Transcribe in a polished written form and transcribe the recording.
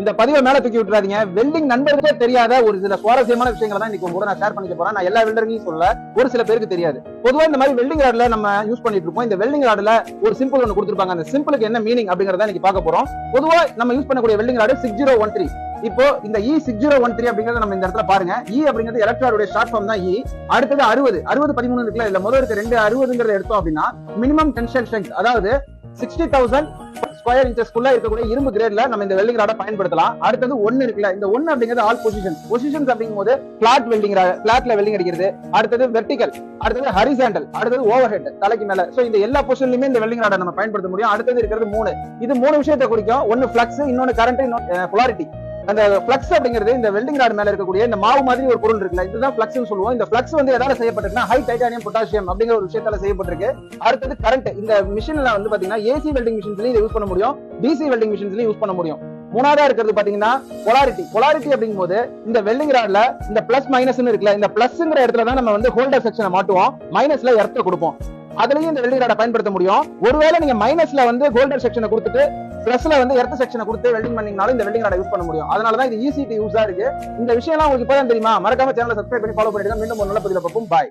இந்த பதிவை மேல தூக்கி விட்டுறாதீங்க. வெல்டிங் நண்பர்களே தெரியாத ஒரு சில சுவாரஸ்யமான விஷயங்களை தான் இன்னைக்கு கூட நான் ஷேர் பண்ணிக்க போறேன். நான் எல்லா வெல்டர்களையும் சொல்ல, ஒரு சில பேருக்கு தெரியாது. பொதுவா இந்த மாதிரி வெல்டிங் ராட்ல நம்ம யூஸ் பண்ணிட்டு இருப்போம். இந்த வெல்டிங் ராட்ல ஒரு சிம்பிள் ஒன்று கொடுத்துருப்பாங்க. அந்த சிம்பிளுக்கு என்ன மீனிங் அப்படிங்கறத இன்னைக்கு பார்க்க போறோம். பொதுவா நம்ம யூஸ் பண்ணக்கூடிய வெல்டிங் ராடு 6013. இப்போ இந்த E6013 அப்படிங்கறத நம்ம இந்த இடத்துல பாருங்க. E அப்படிங்கிறது எலக்ட்ராடுடைய ஷார்ட் ஃபார்ம் தான் E. அடுத்தது 60 13 இருக்குல்ல, இல்ல முதல்ல இருக்க 2 60 எடுத்தோம் அப்படின்னா மினிமம் டென்ஷன் ஸ்ட்ரென்த், அதாவது 60,000 ஸ்கொயர் இன்ச்சஸ்க்குள்ள இருக்கக்கூடிய இரும்பு கிரேட்ல நம்ம இந்த வெல்டிங் ராட பயன்படுத்தலாம். அடுத்தது 1 இருக்குல்ல, இந்த 1 அப்படிங்கிறது ஆல் பொசிஷன்ஸ் அப்படிங்கும்போது பிளாட் வெல்டிங், பிளாட்ல வெல்டிங் அடிக்கிறது. அடுத்தது வெர்டிகல், அடுத்தது ஹரிசாண்டல், அடுத்தது ஓவர் ஹெட், தலைக்கு மேல. சோ இந்த எல்லா பொசிஷன்லயுமே இந்த வெல்டிங் ராட நம்ம பயன்படுத்த முடியும். அடுத்தது இருக்கிறது 3. இது 3 விஷயத்தை குறிக்கும். ஒன்னு ஃப்ளக்ஸ், இன்னொன்னு கரண்ட், இன்னொன்னு போலாரிட்டி. அந்த ஃப்ளக்ஸ் அப்படிங்கிறது இந்த வெல்டிங் ராட் மேல இருக்கக்கூடிய இந்த மாவு மாதிரி ஒரு பொருள் இருக்குல்ல, இதுதான் ஃப்ளக்ஸ்னு சொல்லுவோம். இந்த ஃப்ளக்ஸ் வந்து எதால செய்யப்பட்டிருக்குன்னா ஹை டைட்டானியம் பொட்டாசியம் அப்படிங்கிற ஒரு விஷயத்தால செய்யப்பட்டிருக்கு. அடுத்தது கரண்ட். இந்த மிஷின்ல வந்து பாத்தீங்கன்னா ஏசி வெல்டிங் மிஷின்ஸ்லயும் இதை யூஸ் பண்ண முடியும், டிசி வெல்டிங் மிஷின்ஸ்லயும் யூஸ் பண்ண முடியும். மூணாவதா இருக்கிறது பாத்தீங்கன்னா போலாரிட்டி அப்படிங்கும்போது இந்த வெல்டிங் ராட்ல இந்த பிளஸ் மைனஸ் இருக்குல்ல, இந்த பிளஸ்ங்கிற இடத்துல தான் நம்ம வந்து ஹோல்டர் செக்ஷனை மாட்டுவோம், மைனஸ்ல எர்த்த கொடுப்போம். அதுலயும் இந்த வெல்டிங் ராட பயன்படுத்த முடியும். ஒருவேளை நீங்க மைனஸ்ல வந்து ஹோல்டர் செக்ஷனை கொடுத்துட்டு பிளஸ்ல வந்து எர்த் செக்ஷனை கொடுத்து வெல்டிங் பண்ணீங்கனாலும் இந்த வெல்டிங் ராட யூஸ் பண்ண முடியும். அதனாலதான் இது ஈஸி டு யூஸா இருக்கு. இந்த விஷயம் எல்லாம் உங்களுக்கு இப்பதான் தெரியுமா? மறக்காம சேனலை சப்ஸ்கிரைப் பண்ணி ஃபாலோ பண்ணிடுங்க. மீண்டும் ஒரு நல்ல பதிவுல பார்ப்போம். பாய்.